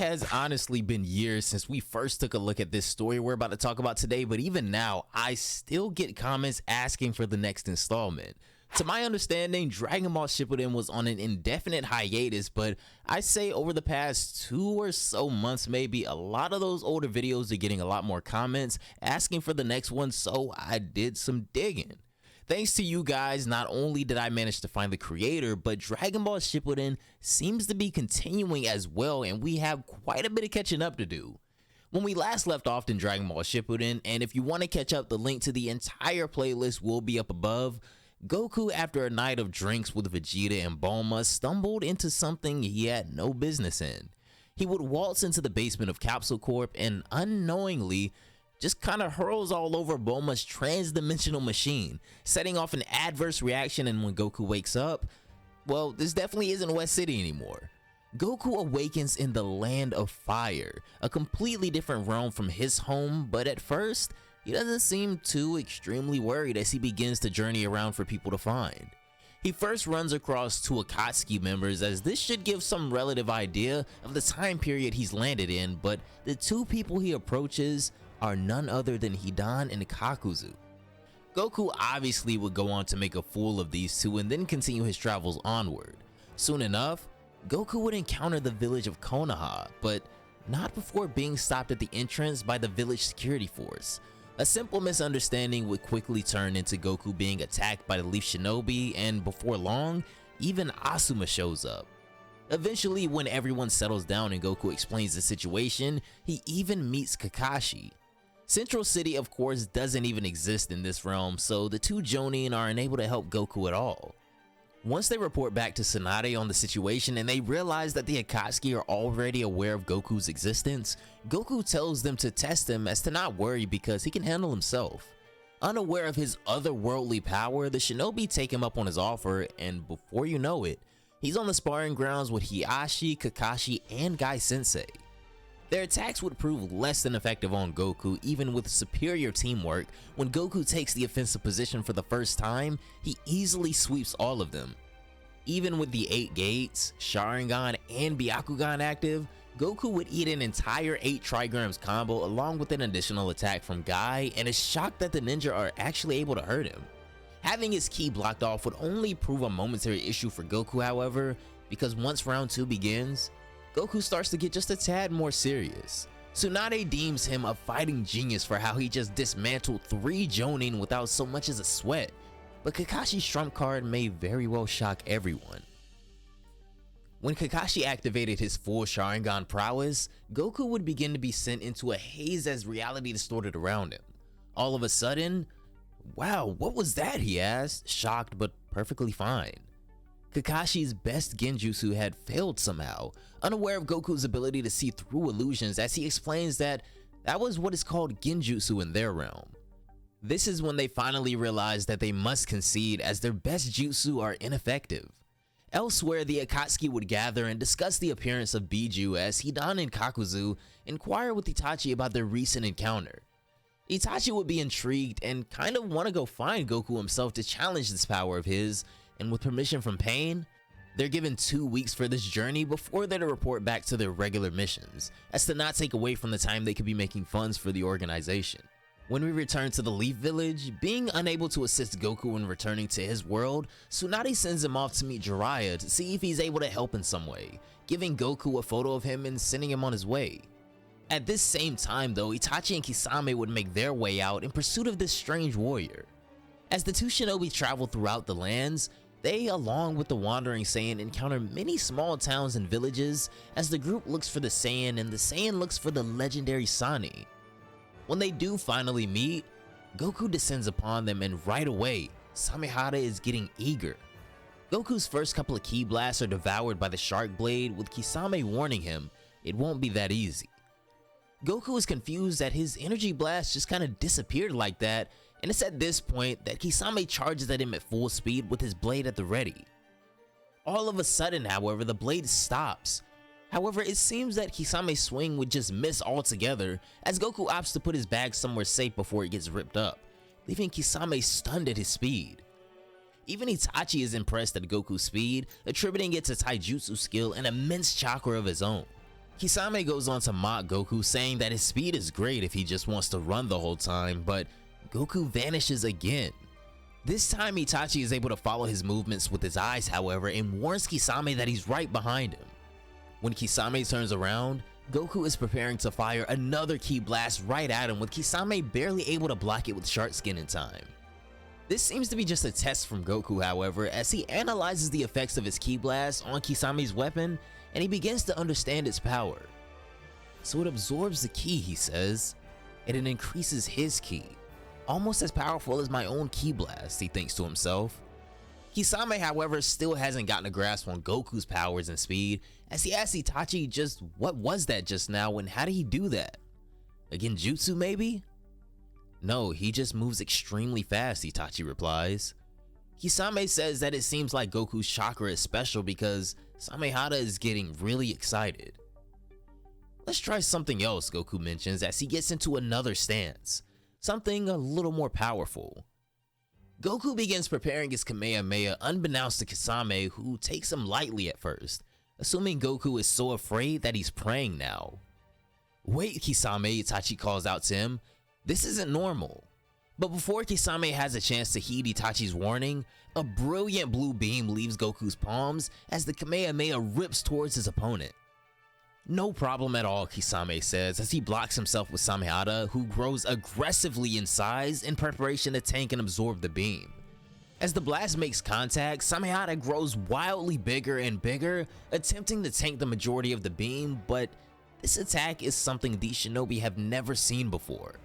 has honestly been years since we first took a look at this story we're about to talk about today, but even now, I still get comments asking for the next installment. To my understanding, Dragon Ball Shippuden was on an indefinite hiatus, but I say over the past 2 or so months maybe, a lot of those older videos are getting a lot more comments asking for the next one, so I did some digging. Thanks to you guys, not only did I manage to find the creator, but Dragon Ball Shippuden seems to be continuing as well, and we have quite a bit of catching up to do. When we last left off in Dragon Ball Shippuden, and if you want to catch up, the link to the entire playlist will be up above. Goku, after a night of drinks with Vegeta and Bulma, stumbled into something he had no business in. He would waltz into the basement of Capsule Corp and unknowingly just kind of hurls all over Bulma's trans-dimensional machine, setting off an adverse reaction. And when Goku wakes up, well, this definitely isn't West City anymore. Goku awakens in the Land of Fire, a completely different realm from his home, but at first, he doesn't seem too extremely worried as he begins to journey around for people to find. He first runs across 2 Akatsuki members, as this should give some relative idea of the time period he's landed in, but the 2 people he approaches are none other than Hidan and Kakuzu. Goku obviously would go on to make a fool of these 2 and then continue his travels onward. Soon enough, Goku would encounter the village of Konoha, but not before being stopped at the entrance by the village security force. A simple misunderstanding would quickly turn into Goku being attacked by the Leaf Shinobi, and before long, even Asuma shows up. Eventually, when everyone settles down and Goku explains the situation, he even meets Kakashi. Central City, of course, doesn't even exist in this realm, so the 2 Jonin are unable to help Goku at all. Once they report back to Tsunade on the situation and they realize that the Akatsuki are already aware of Goku's existence, Goku tells them to test him as to not worry because he can handle himself. Unaware of his otherworldly power, the Shinobi take him up on his offer, and before you know it, he's on the sparring grounds with Hiashi, Kakashi, and Gai Sensei. Their attacks would prove less than effective on Goku, even with superior teamwork. When Goku takes the offensive position for the first time, he easily sweeps all of them. Even with the 8 gates, Sharingan, and Byakugan active, Goku would eat an entire 8 trigrams combo along with an additional attack from Gai, and is shocked that the ninja are actually able to hurt him. Having his ki blocked off would only prove a momentary issue for Goku, however, because once round 2 begins, Goku starts to get just a tad more serious. Tsunade deems him a fighting genius for how he just dismantled 3 Jonin without so much as a sweat, but Kakashi's trump card may very well shock everyone. When Kakashi activated his full Sharingan prowess, Goku would begin to be sent into a haze as reality distorted around him. All of a sudden, "Wow, what was that?" he asked, shocked but perfectly fine. Kakashi's best genjutsu had failed somehow, unaware of Goku's ability to see through illusions, as he explains that was what is called genjutsu in their realm. This is when they finally realize that they must concede, as their best jutsu are ineffective. Elsewhere, the Akatsuki would gather and discuss the appearance of Biju, as Hidan and Kakuzu inquire with Itachi about their recent encounter. Itachi would be intrigued and kind of want to go find Goku himself to challenge this power of his, and with permission from Pain, they're given 2 weeks for this journey before they're to report back to their regular missions, as to not take away from the time they could be making funds for the organization. When we return to the Leaf Village, being unable to assist Goku in returning to his world, Tsunade sends him off to meet Jiraiya to see if he's able to help in some way, giving Goku a photo of him and sending him on his way. At this same time though, Itachi and Kisame would make their way out in pursuit of this strange warrior. As the 2 shinobi travel throughout the lands, they, along with the Wandering Saiyan, encounter many small towns and villages as the group looks for the Saiyan and the Saiyan looks for the legendary Sani. When they do finally meet, Goku descends upon them, and right away, Samehada is getting eager. Goku's first couple of ki blasts are devoured by the Shark Blade, with Kisame warning him it won't be that easy. Goku is confused that his energy blast just kinda disappeared like that, and it's at this point that Kisame charges at him at full speed with his blade at the ready. All of a sudden, however, the blade stops. However, it seems that Kisame's swing would just miss altogether, as Goku opts to put his bag somewhere safe before it gets ripped up, leaving Kisame stunned at his speed. Even Itachi is impressed at Goku's speed, attributing it to taijutsu skill and immense chakra of his own. Kisame goes on to mock Goku, saying that his speed is great if he just wants to run the whole time, but Goku vanishes again. This time Itachi is able to follow his movements with his eyes, however, and warns Kisame that he's right behind him. When Kisame turns around, Goku is preparing to fire another ki blast right at him, with Kisame barely able to block it with Shark Skin in time. This seems to be just a test from Goku, however, as he analyzes the effects of his ki blast on Kisame's weapon and he begins to understand its power. So it absorbs the ki, he says, and it increases his ki. Almost as powerful as my own ki blast, he thinks to himself. Kisame, however, still hasn't gotten a grasp on Goku's powers and speed, as he asks Itachi just what was that just now and how did he do that? A genjutsu maybe? No, he just moves extremely fast, Itachi replies. Kisame says that it seems like Goku's chakra is special because Samehada is getting really excited. Let's try something else, Goku mentions as he gets into another stance, something a little more powerful. Goku begins preparing his Kamehameha unbeknownst to Kisame, who takes him lightly at first, assuming Goku is so afraid that he's praying now. Wait, Kisame, Itachi calls out to him, this isn't normal. But before Kisame has a chance to heed Itachi's warning, a brilliant blue beam leaves Goku's palms as the Kamehameha rips towards his opponent. No problem at all, Kisame says as he blocks himself with Samehada, who grows aggressively in size in preparation to tank and absorb the beam. As the blast makes contact, Samehada grows wildly bigger and bigger, attempting to tank the majority of the beam, but this attack is something these shinobi have never seen before.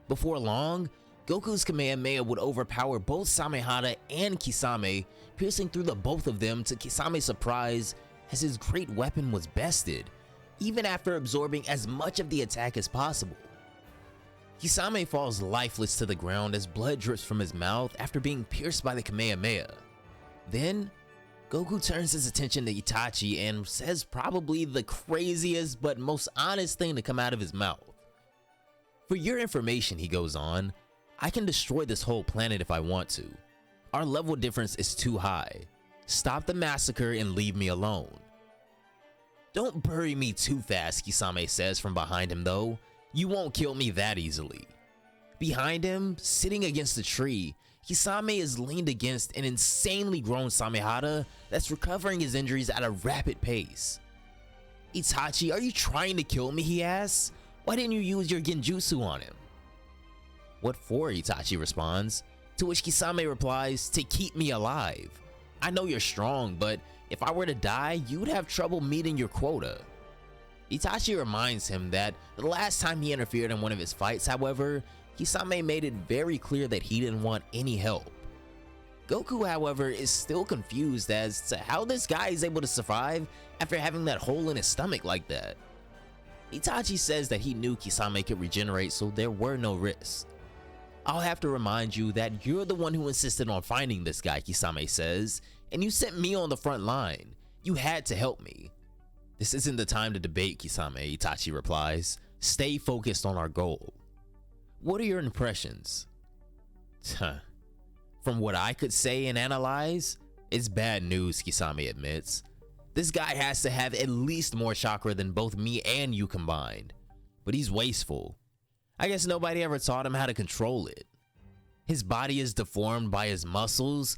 Before long, Goku's Kamehameha would overpower both Samehada and Kisame, piercing through the both of them to Kisame's surprise as his great weapon was bested, even after absorbing as much of the attack as possible. Kisame falls lifeless to the ground as blood drips from his mouth after being pierced by the Kamehameha. Then, Goku turns his attention to Itachi and says probably the craziest but most honest thing to come out of his mouth. For your information, he goes on, I can destroy this whole planet if I want to. Our level difference is too high. Stop the massacre and leave me alone. Don't bury me too fast, Kisame says from behind him though. You won't kill me that easily. Behind him, sitting against a tree, Kisame is leaned against an insanely grown Samehada that's recovering his injuries at a rapid pace. Itachi, are you trying to kill me, he asks. Why didn't you use your genjutsu on him? What for, Itachi responds, to which Kisame replies, to keep me alive. I know you're strong, but if I were to die, you'd have trouble meeting your quota. Itachi reminds him that the last time he interfered in one of his fights, however, Kisame made it very clear that he didn't want any help. Goku, however, is still confused as to how this guy is able to survive after having that hole in his stomach like that. Itachi says that he knew Kisame could regenerate, so there were no risks. I'll have to remind you that you're the one who insisted on finding this guy, Kisame says, and you sent me on the front line. You had to help me. This isn't the time to debate, Kisame, Itachi replies. Stay focused on our goal. What are your impressions? From what I could say and analyze, it's bad news, Kisame admits. This guy has to have at least more chakra than both me and you combined. But he's wasteful. I guess nobody ever taught him how to control it. His body is deformed by his muscles.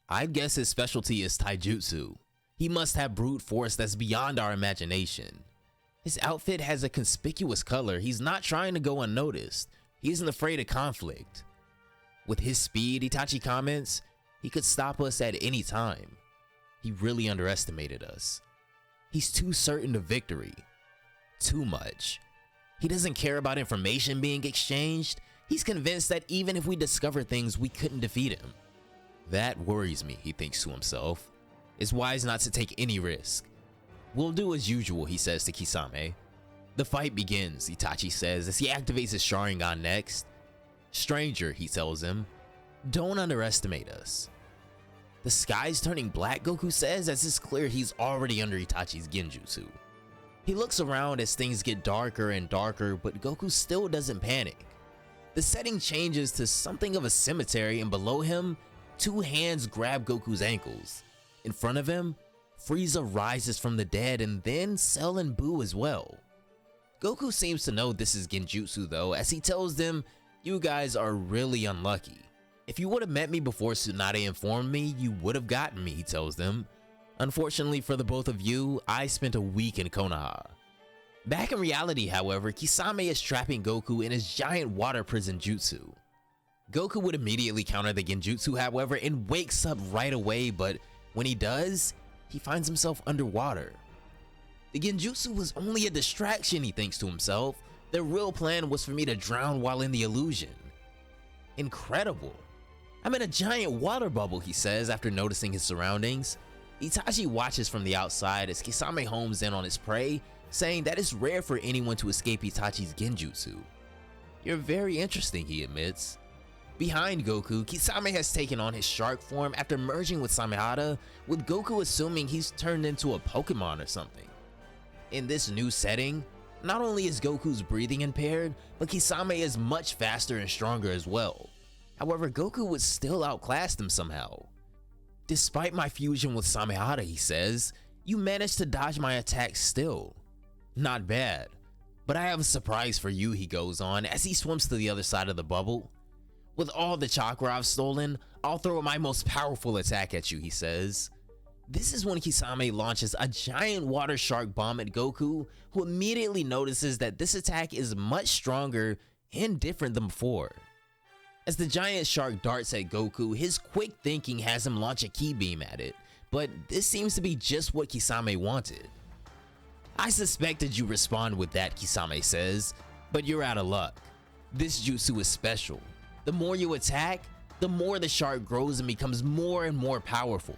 I guess his specialty is taijutsu. He must have brute force that's beyond our imagination. His outfit has a conspicuous color. He's not trying to go unnoticed. He isn't afraid of conflict. With his speed, Itachi comments, he could stop us at any time. He really underestimated us. He's too certain of victory. Too much. He doesn't care about information being exchanged. He's convinced that even if we discover things, we couldn't defeat him. That worries me, he thinks to himself. It's wise not to take any risk. We'll do as usual, he says to Kisame. The fight begins, Itachi says as he activates his Sharingan next. Stranger, he tells him, don't underestimate us. The sky's turning black, Goku says, as it's clear he's already under Itachi's genjutsu. He looks around as things get darker and darker, but Goku still doesn't panic. The setting changes to something of a cemetery, and below him, two hands grab Goku's ankles. In front of him, Frieza rises from the dead, and then Cell and Boo as well. Goku seems to know this is genjutsu though, as he tells them, "You guys are really unlucky. If you would have met me before Tsunade informed me, you would have gotten me," he tells them. "Unfortunately for the both of you, I spent a week in Konoha." Back in reality, however, Kisame is trapping Goku in his giant water prison jutsu. Goku would immediately counter the genjutsu, however, and wakes up right away, but when he does, he finds himself underwater. The genjutsu was only a distraction, he thinks to himself. The real plan was for me to drown while in the illusion. Incredible. "I'm in a giant water bubble," he says after noticing his surroundings. Itachi watches from the outside as Kisame homes in on his prey, saying that it's rare for anyone to escape Itachi's genjutsu. "You're very interesting," he admits. Behind Goku, Kisame has taken on his shark form after merging with Samehada, with Goku assuming he's turned into a Pokemon or something. In this new setting, not only is Goku's breathing impaired, but Kisame is much faster and stronger as well. However, Goku would still outclass them somehow. "Despite my fusion with Samehada," he says, "you managed to dodge my attacks still. Not bad. But I have a surprise for you," he goes on as he swims to the other side of the bubble. "With all the chakra I've stolen, I'll throw my most powerful attack at you," he says. This is when Kisame launches a giant water shark bomb at Goku, who immediately notices that this attack is much stronger and different than before. As the giant shark darts at Goku, his quick thinking has him launch a ki beam at it, but this seems to be just what Kisame wanted. "I suspected you respond with that," Kisame says, "but you're out of luck. This jutsu is special. The more you attack, the more the shark grows and becomes more and more powerful.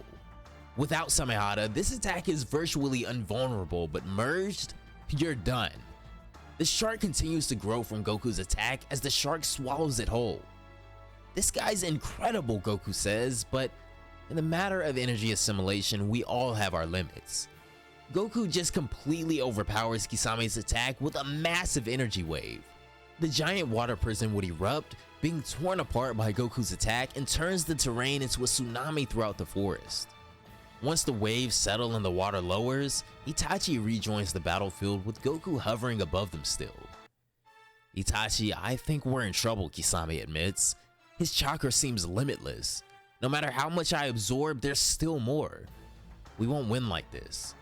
Without Samehada, this attack is virtually invulnerable, but merged, you're done." The shark continues to grow from Goku's attack as the shark swallows it whole. "This guy's incredible," Goku says, but in the matter of energy assimilation, we all have our limits. Goku just completely overpowers Kisame's attack with a massive energy wave. The giant water prison would erupt, being torn apart by Goku's attack, and turns the terrain into a tsunami throughout the forest. Once the waves settle and the water lowers, Itachi rejoins the battlefield with Goku hovering above them still. "Itachi, I think we're in trouble," Kisame admits. "His chakra seems limitless. No matter how much I absorb, there's still more. We won't win like this."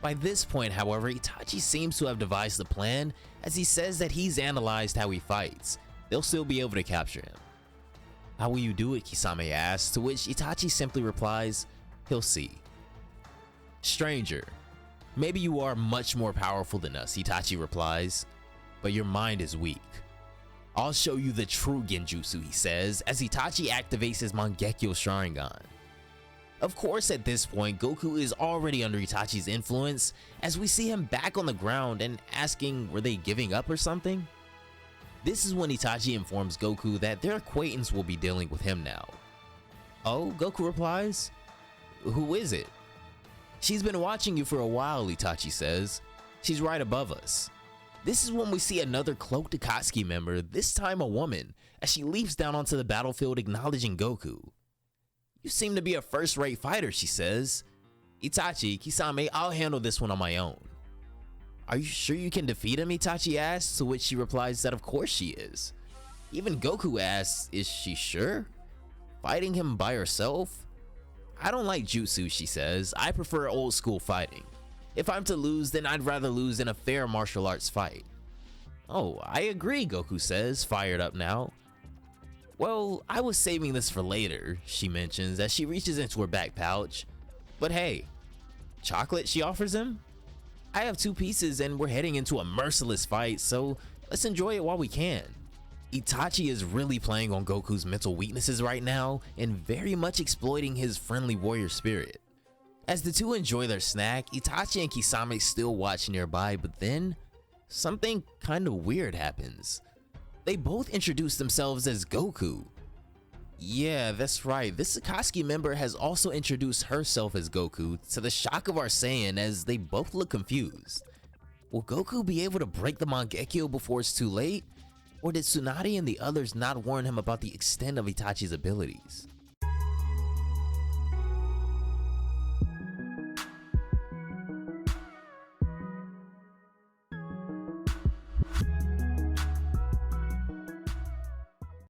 By this point, however, Itachi seems to have devised a plan, as he says that he's analyzed how he fights. They'll still be able to capture him. "How will you do it?" Kisame asks, to which Itachi simply replies, "He'll see." "Stranger, maybe you are much more powerful than us," Itachi replies, "but your mind is weak. I'll show you the true genjutsu," he says, as Itachi activates his Mangekyou Sharingan. Of course, at this point, Goku is already under Itachi's influence, as we see him back on the ground and asking, were they giving up or something? This is when Itachi informs Goku that their acquaintance will be dealing with him now. "Oh," Goku replies, "who is it?" "She's been watching you for a while," Itachi says. "She's right above us." This is when we see another cloaked Akatsuki member, this time a woman, as she leaps down onto the battlefield acknowledging Goku. "You seem to be a first-rate fighter," she says. "Itachi, Kisame, I'll handle this one on my own." "Are you sure you can defeat him?" Itachi asks, to which she replies that of course she is. Even Goku asks, is she sure? Fighting him by herself? "I don't like jutsu," she says. "I prefer old school fighting. If I'm to lose, then I'd rather lose in a fair martial arts fight." "Oh, I agree," Goku says, fired up now. "Well, I was saving this for later," she mentions as she reaches into her back pouch. "But hey, chocolate," she offers him. "I have 2 pieces and we're heading into a merciless fight, so let's enjoy it while we can." Itachi is really playing on Goku's mental weaknesses right now and very much exploiting his friendly warrior spirit. As the two enjoy their snack, Itachi and Kisame still watch nearby, but then something kinda weird happens. They both introduce themselves as Goku. Yeah, that's right, this Akatsuki member has also introduced herself as Goku, to the shock of our Saiyan as they both look confused. Will Goku be able to break the Mangekyou before it's too late? Or did Tsunade and the others not warn him about the extent of Itachi's abilities?